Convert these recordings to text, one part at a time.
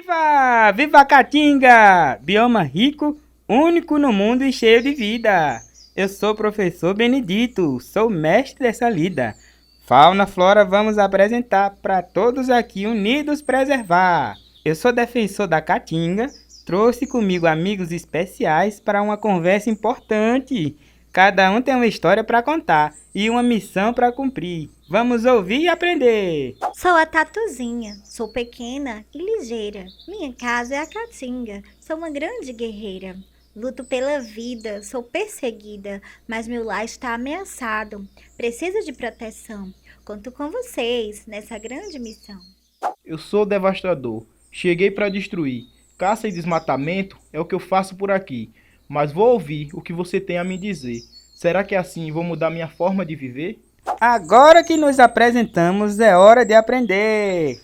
Viva! Viva a Caatinga! Bioma rico, único no mundo e cheio de vida. Eu sou o professor Benedito, sou mestre dessa lida. Fauna, flora, vamos apresentar para todos aqui unidos preservar. Eu sou defensor da Caatinga, trouxe comigo amigos especiais para uma conversa importante. Cada um tem uma história para contar e uma missão para cumprir. Vamos ouvir e aprender. Sou a Tatuzinha, sou pequena e ligeira. Minha casa é a Caatinga, sou uma grande guerreira. Luto pela vida, sou perseguida, mas meu lar está ameaçado. Preciso de proteção. Conto com vocês nessa grande missão. Eu sou o devastador, cheguei para destruir. Caça e desmatamento é o que eu faço por aqui. Mas vou ouvir o que você tem a me dizer. Será que assim vou mudar minha forma de viver? Agora que nos apresentamos, é hora de aprender.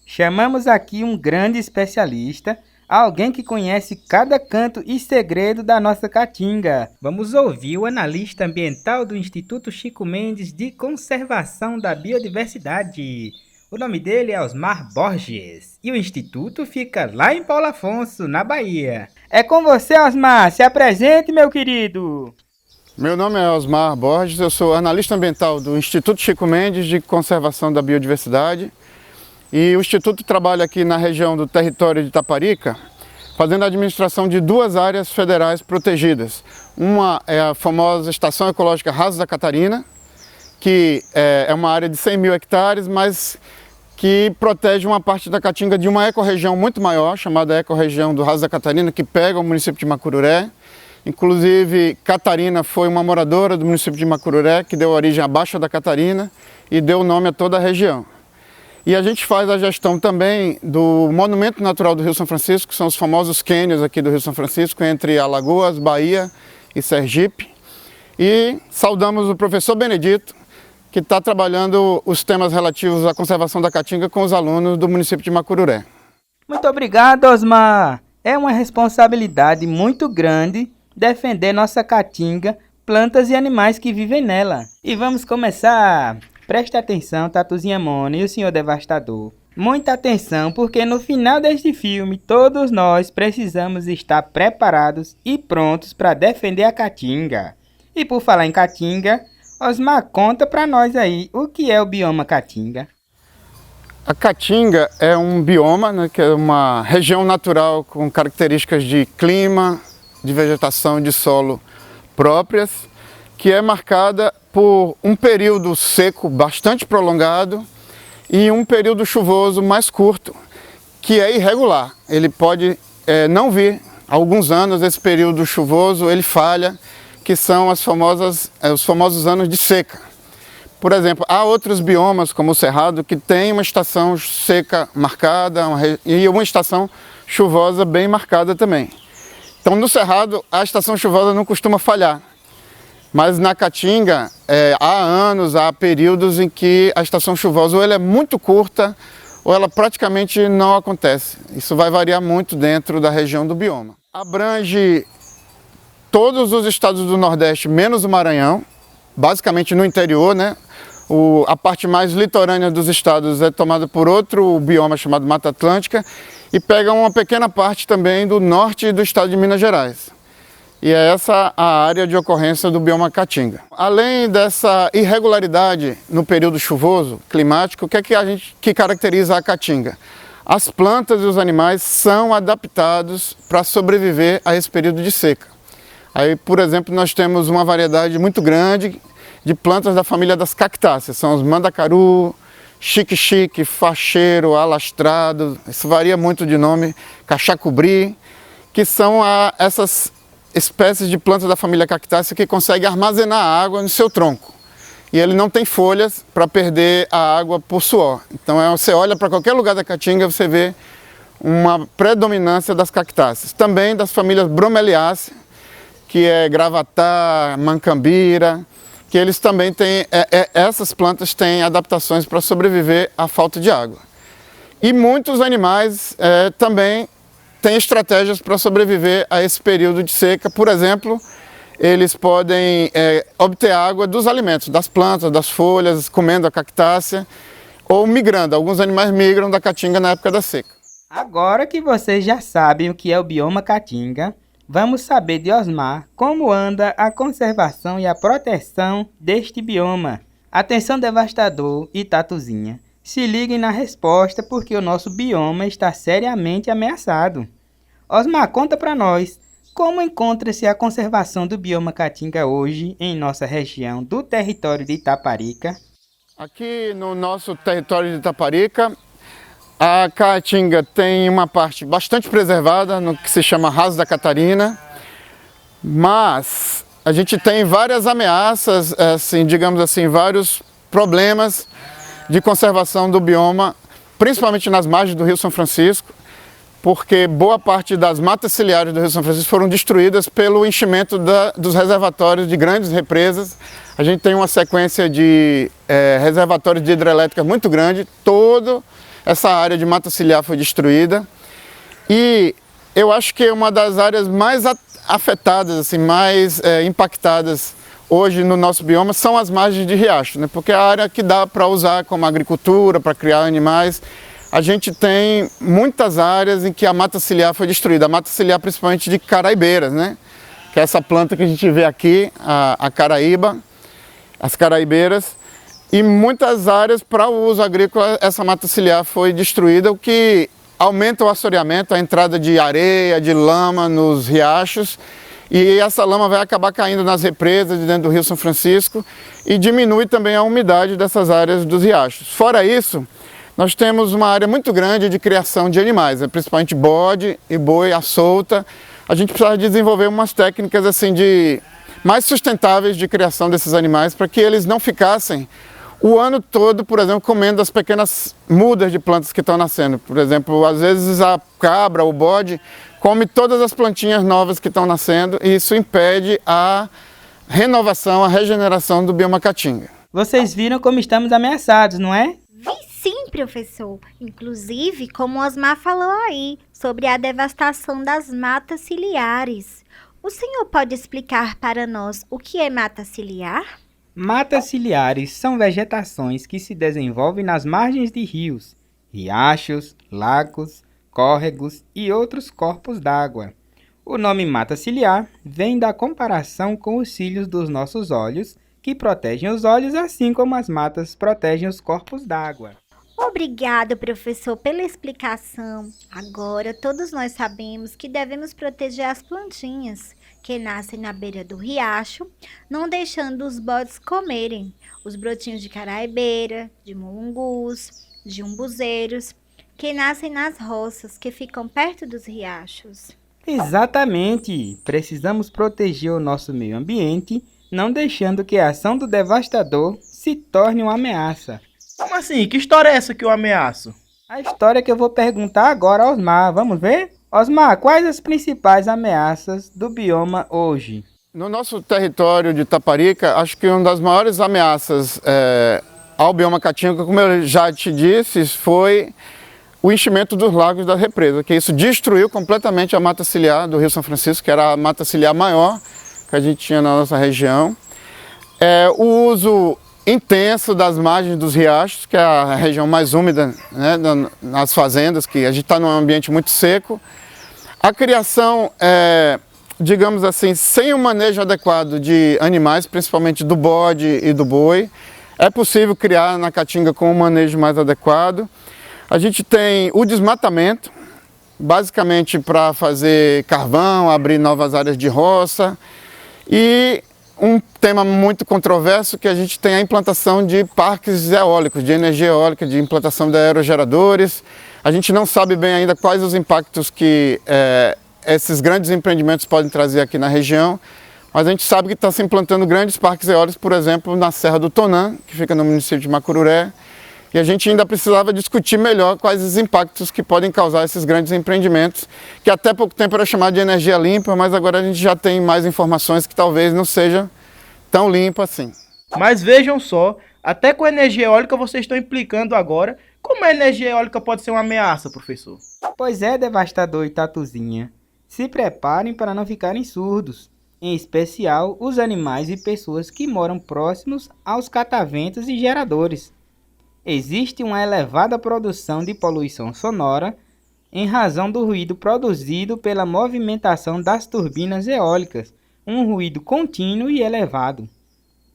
Chamamos aqui um grande especialista, alguém que conhece cada canto e segredo da nossa Caatinga. Vamos ouvir o analista ambiental do Instituto Chico Mendes de Conservação da Biodiversidade. O nome dele é Osmar Borges e o instituto fica lá em Paulo Afonso, na Bahia. É com você, Osmar. Se apresente, meu querido. Meu nome é Osmar Borges, eu sou analista ambiental do Instituto Chico Mendes de Conservação da Biodiversidade. E o Instituto trabalha aqui na região do território de Itaparica, fazendo a administração de duas áreas federais protegidas. Uma é a famosa Estação Ecológica Raso da Catarina, que é uma área de 100 mil hectares, mas que protege uma parte da Caatinga de uma ecorregião muito maior, chamada ecorregião do Raso da Catarina, que pega o município de Macururé. Inclusive, Catarina foi uma moradora do município de Macururé, que deu origem à Baixa da Catarina e deu nome a toda a região. E a gente faz a gestão também do Monumento Natural do Rio São Francisco, que são os famosos cânions aqui do Rio São Francisco, entre Alagoas, Bahia e Sergipe. E saudamos o professor Benedito, que está trabalhando os temas relativos à conservação da Caatinga com os alunos do município de Macururé. Muito obrigado, Osmar. É uma responsabilidade muito grande defender nossa Caatinga, plantas e animais que vivem nela. E vamos começar. Preste atenção, Tatuzinha Mona e o senhor devastador. Muita atenção, porque no final deste filme, todos nós precisamos estar preparados e prontos para defender a Caatinga. E por falar em Caatinga, Osmar, conta para nós aí, o que é o bioma Caatinga? A Caatinga é um bioma, né, que é uma região natural com características de clima, de vegetação e de solo próprias, que é marcada por um período seco bastante prolongado e um período chuvoso mais curto, que é irregular. Ele pode não vir. Há alguns anos esse período chuvoso ele falha, que são os famosos anos de seca. Por exemplo, há outros biomas, como o Cerrado, que tem uma estação seca marcada e uma estação chuvosa bem marcada também. Então, no Cerrado, a estação chuvosa não costuma falhar. Mas na Caatinga, há anos, há períodos em que a estação chuvosa ou ela é muito curta ou ela praticamente não acontece. Isso vai variar muito dentro da região do bioma. Abrange todos os estados do Nordeste, menos o Maranhão, basicamente no interior, né? A parte mais litorânea dos estados é tomada por outro bioma chamado Mata Atlântica e pega uma pequena parte também do norte do estado de Minas Gerais. E é essa a área de ocorrência do bioma Caatinga. Além dessa irregularidade no período chuvoso climático, o que é que caracteriza a Caatinga? As plantas e os animais são adaptados para sobreviver a esse período de seca. Aí, por exemplo, nós temos uma variedade muito grande de plantas da família das cactáceas. São os mandacaru, xique-xique, facheiro, alastrado, isso varia muito de nome, caxacubri, que são essas espécies de plantas da família cactácea que conseguem armazenar água no seu tronco. E ele não tem folhas para perder a água por suor. Então você olha para qualquer lugar da Caatinga, você vê uma predominância das cactáceas. Também das famílias bromeliáceas, que é gravatá, mancambira, que eles também têm, essas plantas têm adaptações para sobreviver à falta de água. E muitos animais também têm estratégias para sobreviver a esse período de seca. Por exemplo, eles podem obter água dos alimentos, das plantas, das folhas, comendo a cactácea ou migrando. Alguns animais migram da Caatinga na época da seca. Agora que vocês já sabem o que é o bioma Caatinga, vamos saber de Osmar como anda a conservação e a proteção deste bioma. Atenção, Devastador e Tatuzinha, se liguem na resposta porque o nosso bioma está seriamente ameaçado. Osmar, conta para nós, como encontra-se a conservação do bioma Caatinga hoje em nossa região do território de Itaparica? Aqui no nosso território de Itaparica, a Caatinga tem uma parte bastante preservada, no que se chama Raso da Catarina, mas a gente tem várias ameaças, assim, digamos assim, vários problemas de conservação do bioma, principalmente nas margens do Rio São Francisco, porque boa parte das matas ciliares do Rio São Francisco foram destruídas pelo enchimento dos reservatórios de grandes represas. A gente tem uma sequência de reservatórios de hidrelétrica muito grande, toda essa área de mata ciliar foi destruída. E eu acho que é uma das áreas mais afetadas, assim, mais impactadas hoje no nosso bioma são as margens de riacho, né? Porque é a área que dá para usar como agricultura, para criar animais. A gente tem muitas áreas em que a mata ciliar foi destruída, a mata ciliar principalmente de caraibeiras, né? Que é essa planta que a gente vê aqui, a caraíba, as caraibeiras. E muitas áreas para o uso agrícola essa mata ciliar foi destruída, o que aumenta o assoreamento, a entrada de areia, de lama nos riachos, e essa lama vai acabar caindo nas represas de dentro do Rio São Francisco e diminui também a umidade dessas áreas dos riachos. Fora isso, nós temos uma área muito grande de criação de animais, principalmente bode e boi à solta. A gente precisa desenvolver umas técnicas assim mais sustentáveis de criação desses animais para que eles não ficassem o ano todo, por exemplo, comendo as pequenas mudas de plantas que estão nascendo. Por exemplo, às vezes a cabra, o bode, come todas as plantinhas novas que estão nascendo e isso impede a renovação, a regeneração do bioma Caatinga. Vocês viram como estamos ameaçados, não é? Vi sim, professor. Inclusive, como o Osmar falou aí, sobre a devastação das matas ciliares. O senhor pode explicar para nós o que é mata ciliar? Matas ciliares são vegetações que se desenvolvem nas margens de rios, riachos, lagos, córregos e outros corpos d'água. O nome mata ciliar vem da comparação com os cílios dos nossos olhos, que protegem os olhos assim como as matas protegem os corpos d'água. Obrigada, professor, pela explicação. Agora, todos nós sabemos que devemos proteger as plantinhas que nascem na beira do riacho, não deixando os bodes comerem os brotinhos de caraibeira, de mulungus, de umbuzeiros, que nascem nas roças que ficam perto dos riachos. Exatamente! Precisamos proteger o nosso meio ambiente, não deixando que a ação do devastador se torne uma ameaça. Como assim? Que história é essa que eu ameaço? A história que eu vou perguntar agora a Osmar, vamos ver? Osmar, quais as principais ameaças do bioma hoje? No nosso território de Itaparica, acho que uma das maiores ameaças ao bioma Caatinga, como eu já te disse, foi o enchimento dos lagos da represa, que isso destruiu completamente a mata ciliar do Rio São Francisco, que era a mata ciliar maior que a gente tinha na nossa região. O uso intenso das margens dos riachos, que é a região mais úmida, né, nas fazendas, que a gente está num ambiente muito seco. A criação, digamos assim, sem o manejo adequado de animais, principalmente do bode e do boi. É possível criar na Caatinga com um manejo mais adequado. A gente tem o desmatamento, basicamente para fazer carvão, abrir novas áreas de roça. E um tema muito controverso que a gente tem a implantação de parques eólicos, de energia eólica, de implantação de aerogeradores. A gente não sabe bem ainda quais os impactos que esses grandes empreendimentos podem trazer aqui na região, mas a gente sabe que está se implantando grandes parques eólicos, por exemplo, na Serra do Tonã, que fica no município de Macururé, e a gente ainda precisava discutir melhor quais os impactos que podem causar esses grandes empreendimentos, que até pouco tempo era chamado de energia limpa, mas agora a gente já tem mais informações que talvez não seja tão limpa assim. Mas vejam só, até com a energia eólica vocês estão implicando agora. Como a energia eólica pode ser uma ameaça, professor? Pois é, Devastador e Tatuzinha. Se preparem para não ficarem surdos, em especial os animais e pessoas que moram próximos aos cataventos e geradores. Existe uma elevada produção de poluição sonora em razão do ruído produzido pela movimentação das turbinas eólicas, um ruído contínuo e elevado.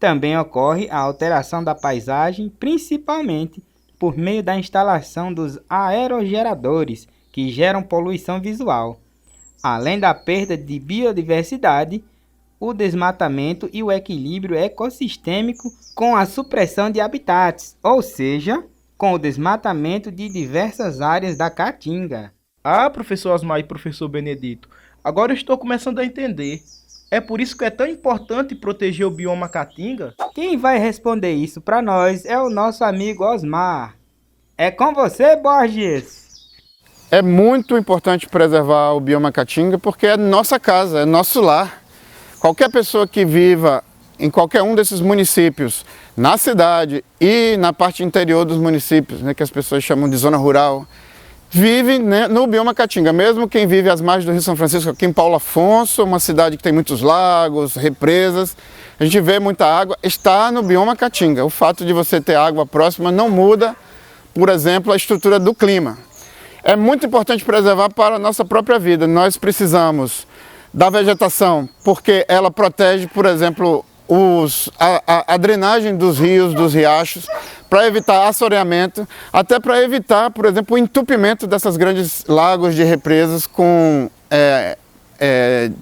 Também ocorre a alteração da paisagem, principalmente por meio da instalação dos aerogeradores, que geram poluição visual. Além da perda de biodiversidade, o desmatamento e o equilíbrio ecossistêmico com a supressão de habitats, ou seja, com o desmatamento de diversas áreas da Caatinga. Ah, professor Osmar e professor Benedito, agora eu estou começando a entender. É por isso que é tão importante proteger o bioma Caatinga? Quem vai responder isso para nós é o nosso amigo Osmar. É com você, Borges! É muito importante preservar o bioma Caatinga porque é nossa casa, é nosso lar. Qualquer pessoa que viva em qualquer um desses municípios, na cidade e na parte interior dos municípios, né, que as pessoas chamam de zona rural, vive, né, no bioma Caatinga. Mesmo quem vive às margens do Rio São Francisco, aqui em Paulo Afonso, uma cidade que tem muitos lagos, represas, a gente vê muita água, está no bioma Caatinga. O fato de você ter água próxima não muda, por exemplo, a estrutura do clima. É muito importante preservar para a nossa própria vida. Nós precisamos da vegetação, porque ela protege, por exemplo, a drenagem dos rios, dos riachos, para evitar assoreamento, até para evitar, por exemplo, o entupimento dessas grandes lagos de represas com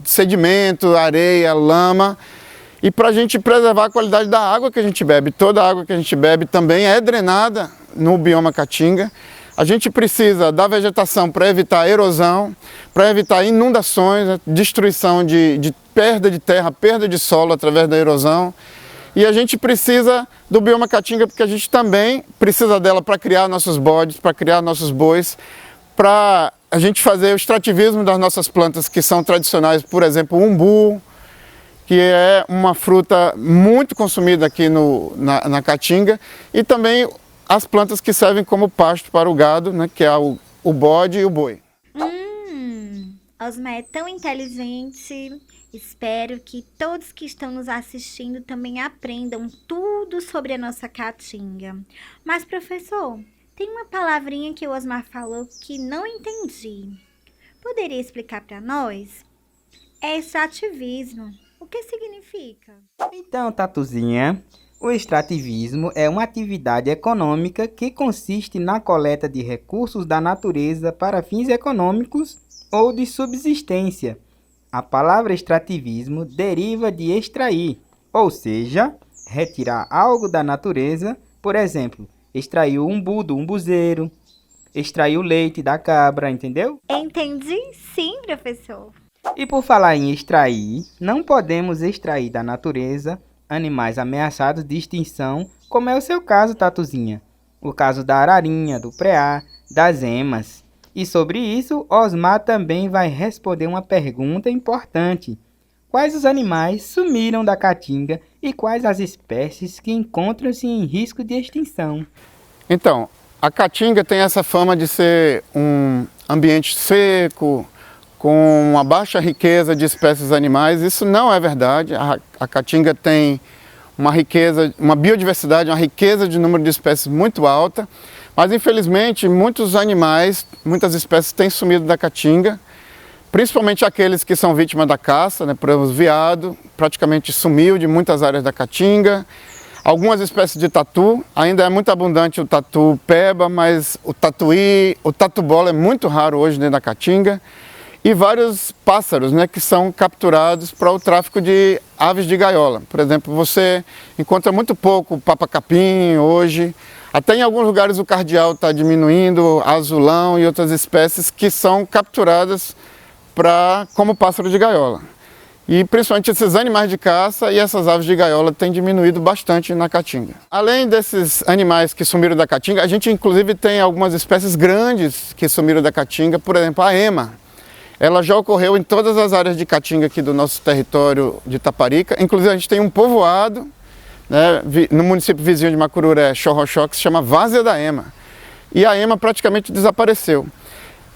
sedimento, areia, lama, e para a gente preservar a qualidade da água que a gente bebe. Toda a água que a gente bebe também é drenada no bioma Caatinga. A gente precisa da vegetação para evitar erosão, para evitar inundações, né, destruição de perda de terra, perda de solo através da erosão. E a gente precisa do bioma Caatinga porque a gente também precisa dela para criar nossos bodes, para criar nossos bois, para a gente fazer o extrativismo das nossas plantas que são tradicionais, por exemplo, o umbu, que é uma fruta muito consumida aqui na Caatinga, e também as plantas que servem como pasto para o gado, né, que é o bode e o boi. Osmar é tão inteligente. Espero que todos que estão nos assistindo também aprendam tudo sobre a nossa Caatinga. Mas, professor, tem uma palavrinha que o Osmar falou que não entendi. Poderia explicar para nós? É extrativismo. O que significa? Então, Tatuzinha, o extrativismo é uma atividade econômica que consiste na coleta de recursos da natureza para fins econômicos ou de subsistência. A palavra extrativismo deriva de extrair, ou seja, retirar algo da natureza, por exemplo, extrair o umbu do umbuzeiro, extrair o leite da cabra, entendeu? Entendi sim, professor. E por falar em extrair, não podemos extrair da natureza animais ameaçados de extinção, como é o seu caso, Tatuzinha. O caso da ararinha, do preá, das emas. E sobre isso, Osmar também vai responder uma pergunta importante. Quais os animais sumiram da Caatinga e quais as espécies que encontram-se em risco de extinção? Então, a Caatinga tem essa fama de ser um ambiente seco, com uma baixa riqueza de espécies animais. Isso não é verdade. A Caatinga tem uma riqueza, uma biodiversidade, uma riqueza de número de espécies muito alta, mas infelizmente muitos animais, muitas espécies têm sumido da Caatinga, principalmente aqueles que são vítimas da caça, né? Por exemplo, o veado praticamente sumiu de muitas áreas da Caatinga. Algumas espécies de tatu, ainda é muito abundante o tatu peba, mas o tatuí, o tatu-bola é muito raro hoje dentro da Caatinga. E vários pássaros, né, que são capturados para o tráfico de aves de gaiola. Por exemplo, você encontra muito pouco o papa-capim hoje. Até em alguns lugares o cardeal está diminuindo, azulão e outras espécies que são capturadas como pássaro de gaiola. E principalmente esses animais de caça e essas aves de gaiola têm diminuído bastante na Caatinga. Além desses animais que sumiram da Caatinga, a gente inclusive tem algumas espécies grandes que sumiram da Caatinga, por exemplo, a ema. Ela já ocorreu em todas as áreas de Caatinga aqui do nosso território de Taparica. Inclusive a gente tem um povoado, né, no município vizinho de Macururé, Xorroxó, que se chama Várzea da Ema. E a ema praticamente desapareceu.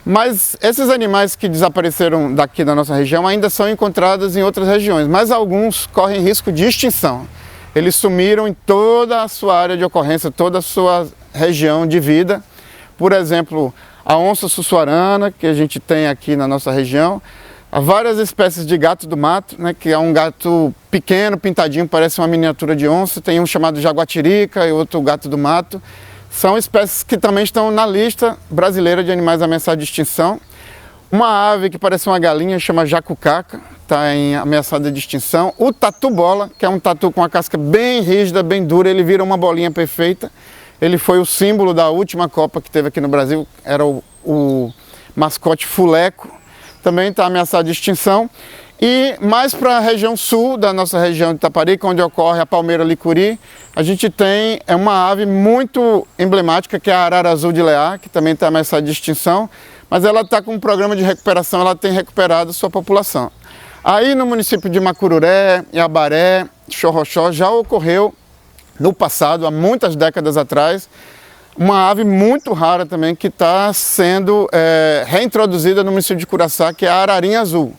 Mas esses animais que desapareceram daqui da nossa região ainda são encontrados em outras regiões, mas alguns correm risco de extinção. Eles sumiram em toda a sua área de ocorrência, toda a sua região de vida. Por exemplo, a onça sussuarana, que a gente tem aqui na nossa região, há várias espécies de gato do mato, né, que é um gato pequeno, pintadinho, parece uma miniatura de onça, tem um chamado jaguatirica e outro gato do mato. São espécies que também estão na lista brasileira de animais ameaçados de extinção. Uma ave que parece uma galinha, chama jacucaca, está ameaçada de extinção. O tatu-bola, que é um tatu com a casca bem rígida, bem dura, ele vira uma bolinha perfeita. Ele foi o símbolo da última Copa que teve aqui no Brasil, era o mascote fuleco, também está ameaçado de extinção. E mais para a região sul da nossa região de Itaparica, onde ocorre a palmeira licuri, a gente tem uma ave muito emblemática, que é a arara azul de Leá, que também está ameaçada de extinção, mas ela está com um programa de recuperação, ela tem recuperado sua população. Aí no município de Macururé, Iabaré, Xorroxó, já ocorreu no passado, há muitas décadas atrás, uma ave muito rara também que está sendo reintroduzida no município de Curaçá, que é a ararinha azul.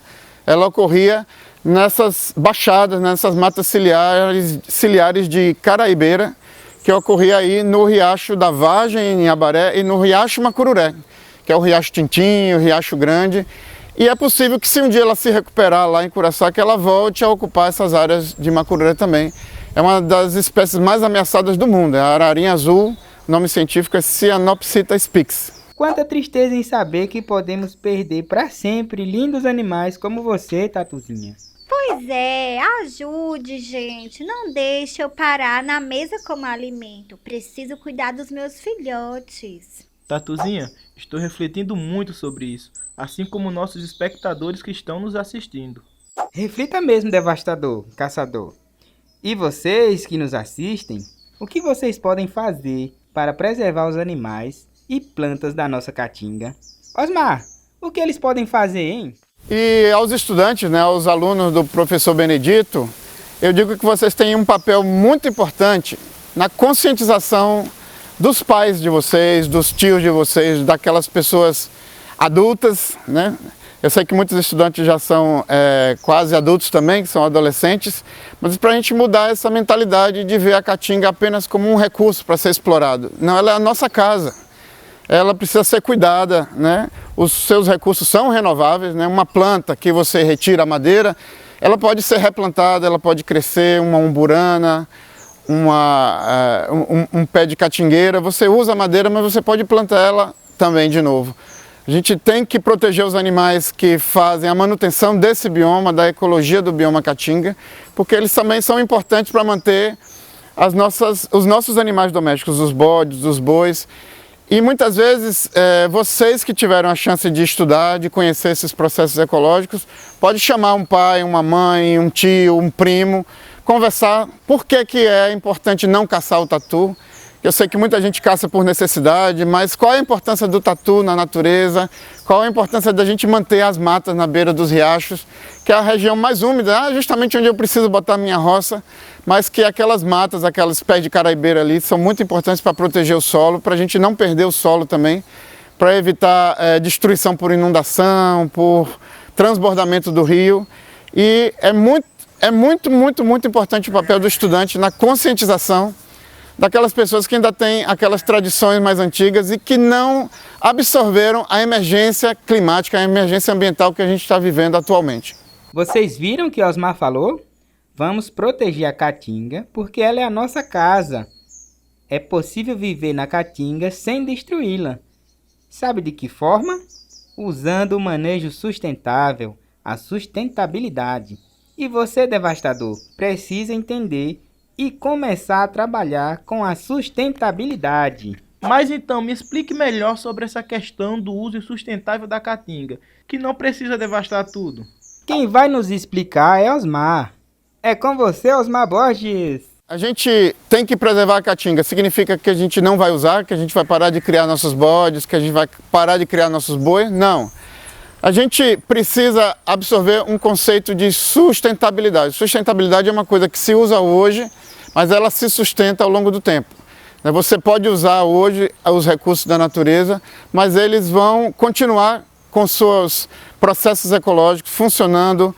Ela ocorria nessas baixadas, nessas matas ciliares de Caraibeira, que ocorria aí no Riacho da Vargem, em Iabaré, e no Riacho Macururé, que é o Riacho Tintim, o Riacho Grande. E é possível que, se um dia ela se recuperar lá em Curaçá, que ela volte a ocupar essas áreas de Macururé também. É uma das espécies mais ameaçadas do mundo, é a ararinha azul, o nome científico é Cyanopsita spix. Quanta tristeza em saber que podemos perder para sempre lindos animais como você, Tatuzinha. Pois é, ajude, gente. Não deixe eu parar na mesa como alimento. Preciso cuidar dos meus filhotes. Tatuzinha, estou refletindo muito sobre isso, assim como nossos espectadores que estão nos assistindo. Reflita mesmo, devastador, caçador. E vocês que nos assistem, o que vocês podem fazer para preservar os animais e plantas da nossa caatinga? Osmar, o que eles podem fazer, hein? E aos estudantes, né, aos alunos do professor Benedito, eu digo que vocês têm um papel muito importante na conscientização dos pais de vocês, dos tios de vocês, daquelas pessoas adultas, né? Eu sei que muitos estudantes já são quase adultos também, que são adolescentes, mas para a gente mudar essa mentalidade de ver a caatinga apenas como um recurso para ser explorado. Não, ela é a nossa casa, ela precisa ser cuidada, né? Os seus recursos são renováveis, né? Uma planta que você retira a madeira, ela pode ser replantada, ela pode crescer, uma umburana, um pé de catingueira, você usa a madeira, mas você pode plantar ela também de novo. A gente tem que proteger os animais que fazem a manutenção desse bioma, da ecologia do bioma caatinga, porque eles também são importantes para manter os nossos animais domésticos, os bodes, os bois. E muitas vezes, vocês que tiveram a chance de estudar, de conhecer esses processos ecológicos, pode chamar um pai, uma mãe, um tio, um primo, conversar por que é importante não caçar o tatu. Eu sei que muita gente caça por necessidade, mas qual é a importância do tatu na natureza? Qual é a importância da gente manter as matas na beira dos riachos, que é a região mais úmida, justamente onde eu preciso botar minha roça, mas que aquelas matas, aqueles pés de caraibeira ali, são muito importantes para proteger o solo, para a gente não perder o solo também, para evitar destruição por inundação, por transbordamento do rio. E é muito importante o papel do estudante na conscientização daquelas pessoas que ainda têm aquelas tradições mais antigas e que não absorveram a emergência climática, a emergência ambiental que a gente está vivendo atualmente. Vocês viram o que Osmar falou? Vamos proteger a caatinga porque ela é a nossa casa. É possível viver na caatinga sem destruí-la. Sabe de que forma? Usando o manejo sustentável, a sustentabilidade. E você, devastador, precisa entender e começar a trabalhar com a sustentabilidade. Mas então, me explique melhor sobre essa questão do uso sustentável da caatinga, que não precisa devastar tudo. Quem vai nos explicar é Osmar. É com você, Osmar Borges. A gente tem que preservar a caatinga. Significa que a gente não vai usar, que a gente vai parar de criar nossos bodes, que a gente vai parar de criar nossos bois? Não. A gente precisa absorver um conceito de sustentabilidade. Sustentabilidade é uma coisa que se usa hoje, mas ela se sustenta ao longo do tempo. Você pode usar hoje os recursos da natureza, mas eles vão continuar com seus processos ecológicos funcionando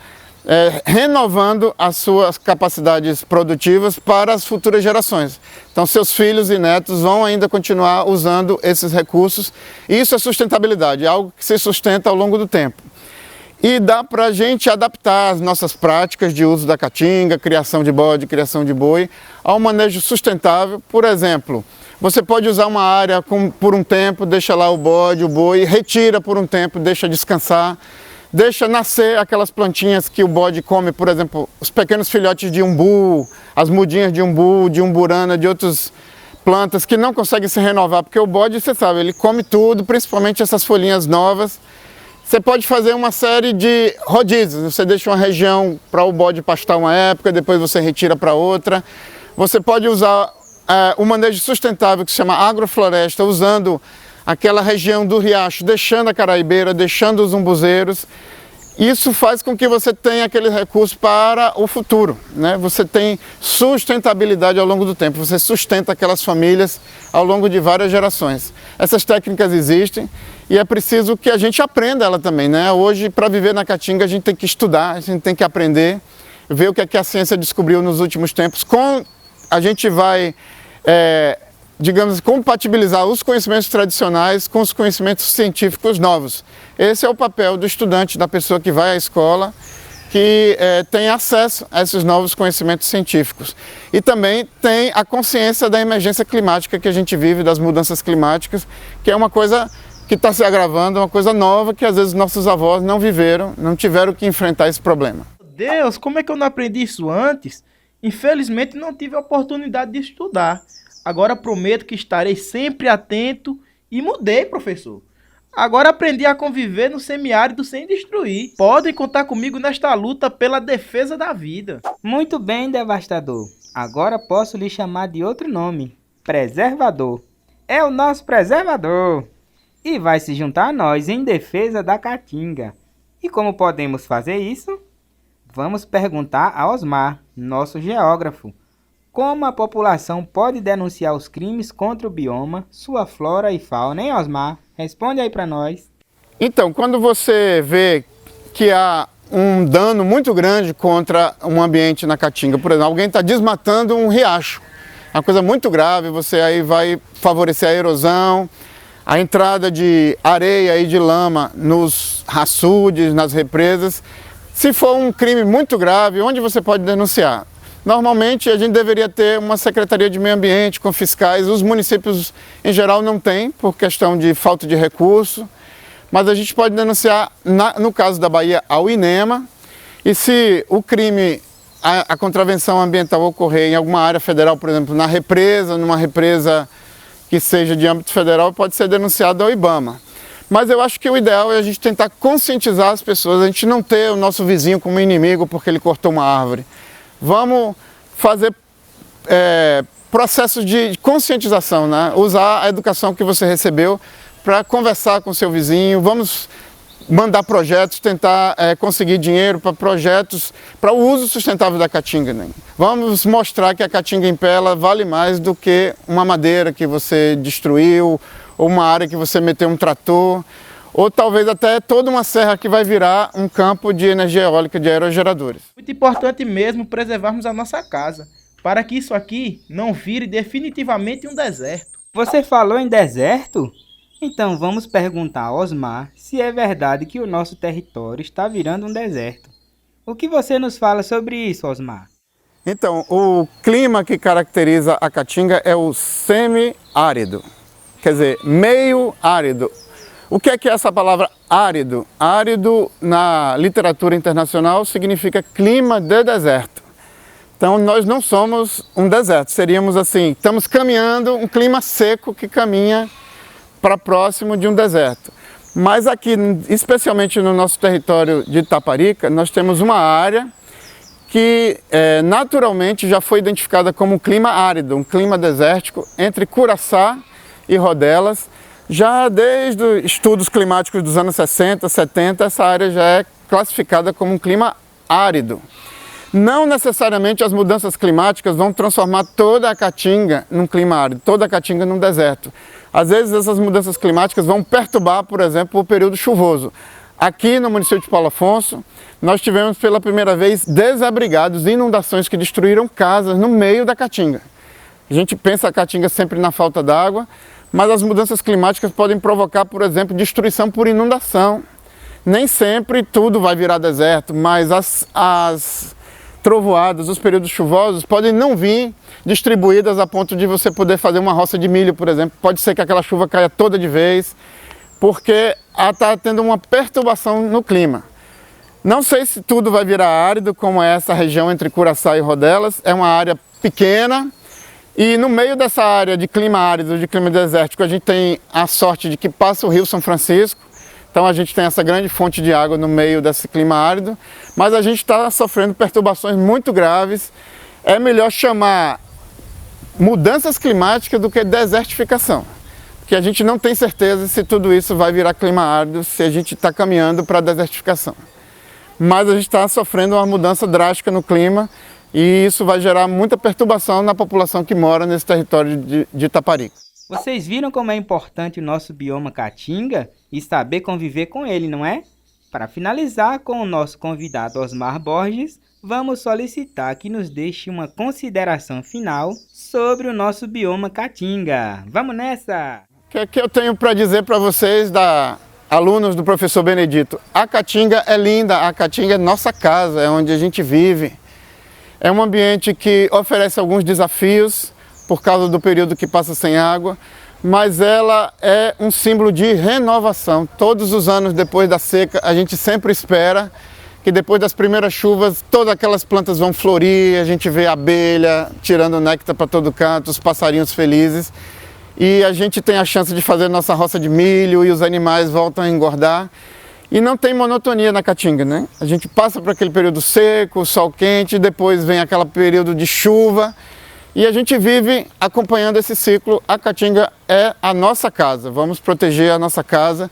renovando as suas capacidades produtivas para as futuras gerações. Então, seus filhos e netos vão ainda continuar usando esses recursos. E isso é sustentabilidade, é algo que se sustenta ao longo do tempo. E dá para a gente adaptar as nossas práticas de uso da caatinga, criação de bode, criação de boi, ao manejo sustentável. Por exemplo, você pode usar uma área por um tempo, deixa lá o bode, o boi, retira por um tempo, deixa descansar. Deixa nascer aquelas plantinhas que o bode come, por exemplo, os pequenos filhotes de umbu, as mudinhas de umbu, de umburana, de outras plantas que não conseguem se renovar, porque o bode, você sabe, ele come tudo, principalmente essas folhinhas novas. Você pode fazer uma série de rodízios, você deixa uma região para o bode pastar uma época, depois você retira para outra. Você pode usar o manejo sustentável que se chama agrofloresta, usando aquela região do riacho, deixando a caraibeira, deixando os umbuzeiros. Isso faz com que você tenha aquele recurso para o futuro, né? Você tem sustentabilidade ao longo do tempo, você sustenta aquelas famílias ao longo de várias gerações. Essas técnicas existem e é preciso que a gente aprenda ela também, né? Hoje, para viver na Caatinga, a gente tem que estudar, a gente tem que aprender, ver o que é que a ciência descobriu nos últimos tempos. A gente vai digamos, compatibilizar os conhecimentos tradicionais com os conhecimentos científicos novos. Esse é o papel do estudante, da pessoa que vai à escola, que tem acesso a esses novos conhecimentos científicos. E também tem a consciência da emergência climática que a gente vive, das mudanças climáticas, que é uma coisa que está se agravando, uma coisa nova que às vezes nossos avós não viveram, não tiveram que enfrentar esse problema. Deus, como é que eu não aprendi isso antes? Infelizmente não tive a oportunidade de estudar. Agora prometo que estarei sempre atento e mudei, professor. Agora aprendi a conviver no semiárido sem destruir. Podem contar comigo nesta luta pela defesa da vida. Muito bem, devastador. Agora posso lhe chamar de outro nome. Preservador. É o nosso preservador. E vai se juntar a nós em defesa da Caatinga. E como podemos fazer isso? Vamos perguntar a Osmar, nosso geógrafo. Como a população pode denunciar os crimes contra o bioma, sua flora e fauna, hein, Osmar? Responde aí para nós. Então, quando você vê que há um dano muito grande contra um ambiente na Caatinga, por exemplo, alguém está desmatando um riacho, é uma coisa muito grave, você aí vai favorecer a erosão, a entrada de areia e de lama nos açudes, nas represas. Se for um crime muito grave, onde você pode denunciar? Normalmente a gente deveria ter uma Secretaria de Meio Ambiente com fiscais, os municípios em geral não têm, por questão de falta de recurso, mas a gente pode denunciar, no caso da Bahia, ao INEMA, e se o crime, a contravenção ambiental ocorrer em alguma área federal, por exemplo, na represa, numa represa que seja de âmbito federal, pode ser denunciado ao IBAMA. Mas eu acho que o ideal é a gente tentar conscientizar as pessoas, a gente não ter o nosso vizinho como inimigo porque ele cortou uma árvore. Vamos fazer processos de conscientização, né? Usar a educação que você recebeu para conversar com seu vizinho, vamos mandar projetos, tentar conseguir dinheiro para projetos, para o uso sustentável da Caatinga, né? Vamos mostrar que a Caatinga em pé ela vale mais do que uma madeira que você destruiu, ou uma área que você meteu um trator, ou talvez até toda uma serra que vai virar um campo de energia eólica de aerogeradores. Muito importante mesmo preservarmos a nossa casa, para que isso aqui não vire definitivamente um deserto. Você falou em deserto? Então vamos perguntar a Osmar se é verdade que o nosso território está virando um deserto. O que você nos fala sobre isso, Osmar? Então, o clima que caracteriza a Caatinga é o semi-árido, quer dizer, meio árido. O que é essa palavra árido? Árido, na literatura internacional, significa clima de deserto. Então, nós não somos um deserto, seríamos assim, estamos caminhando um clima seco que caminha para próximo de um deserto. Mas aqui, especialmente no nosso território de Itaparica, nós temos uma área que naturalmente já foi identificada como um clima árido, um clima desértico entre Curaçá e Rodelas. Já desde estudos climáticos dos anos 60, 70, essa área já é classificada como um clima árido. Não necessariamente as mudanças climáticas vão transformar toda a Caatinga num clima árido, toda a Caatinga num deserto. Às vezes essas mudanças climáticas vão perturbar, por exemplo, o período chuvoso. Aqui no município de Paulo Afonso, nós tivemos pela primeira vez desabrigados, inundações que destruíram casas no meio da Caatinga. A gente pensa a Caatinga sempre na falta d'água, mas as mudanças climáticas podem provocar, por exemplo, destruição por inundação. Nem sempre tudo vai virar deserto, mas as trovoadas, os períodos chuvosos podem não vir distribuídas a ponto de você poder fazer uma roça de milho, por exemplo. Pode ser que aquela chuva caia toda de vez, porque está tendo uma perturbação no clima. Não sei se tudo vai virar árido, como é essa região entre Curaçá e Rodelas. É uma área pequena e no meio dessa área de clima árido, de clima desértico, a gente tem a sorte de que passa o Rio São Francisco. Então a gente tem essa grande fonte de água no meio desse clima árido, mas a gente está sofrendo perturbações muito graves. É melhor chamar mudanças climáticas do que desertificação, porque a gente não tem certeza se tudo isso vai virar clima árido, se a gente está caminhando para a desertificação. Mas a gente está sofrendo uma mudança drástica no clima e isso vai gerar muita perturbação na população que mora nesse território de Itaparica. Vocês viram como é importante o nosso bioma Caatinga e saber conviver com ele, não é? Para finalizar com o nosso convidado Osmar Borges, vamos solicitar que nos deixe uma consideração final sobre o nosso bioma Caatinga. Vamos nessa! O que eu tenho para dizer para vocês, alunos do professor Benedito? A Caatinga é linda, a Caatinga é nossa casa, é onde a gente vive. É um ambiente que oferece alguns desafios, por causa do período que passa sem água, mas ela é um símbolo de renovação. Todos os anos depois da seca, a gente sempre espera que depois das primeiras chuvas, todas aquelas plantas vão florir, a gente vê a abelha tirando néctar para todo canto, os passarinhos felizes, e a gente tem a chance de fazer nossa roça de milho e os animais voltam a engordar. E não tem monotonia na Caatinga, né? A gente passa por aquele período seco, sol quente, depois vem aquele período de chuva, e a gente vive acompanhando esse ciclo. A Caatinga é a nossa casa, vamos proteger a nossa casa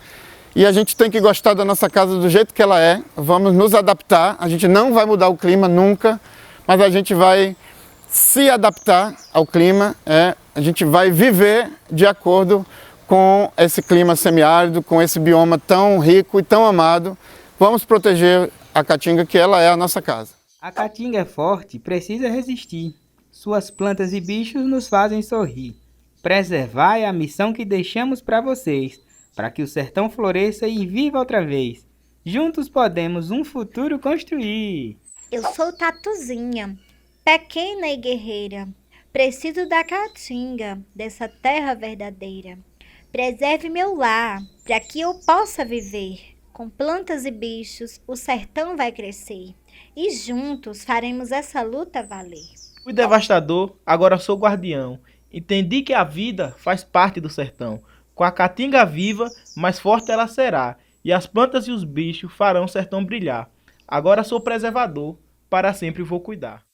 e a gente tem que gostar da nossa casa do jeito que ela é, vamos nos adaptar, a gente não vai mudar o clima nunca, mas a gente vai se adaptar ao clima, a gente vai viver de acordo com esse clima semiárido, com esse bioma tão rico e tão amado. Vamos proteger a Caatinga, que ela é a nossa casa. A Caatinga é forte e precisa resistir. Suas plantas e bichos nos fazem sorrir. Preservar é a missão que deixamos para vocês, para que o sertão floresça e viva outra vez. Juntos podemos um futuro construir. Eu sou Tatuzinha, pequena e guerreira. Preciso da Caatinga, dessa terra verdadeira. Preserve meu lar, para que eu possa viver. Com plantas e bichos, o sertão vai crescer. E juntos faremos essa luta valer. Fui devastador, agora sou guardião. Entendi que a vida faz parte do sertão. Com a Caatinga viva, mais forte ela será. E as plantas e os bichos farão o sertão brilhar. Agora sou preservador, para sempre vou cuidar.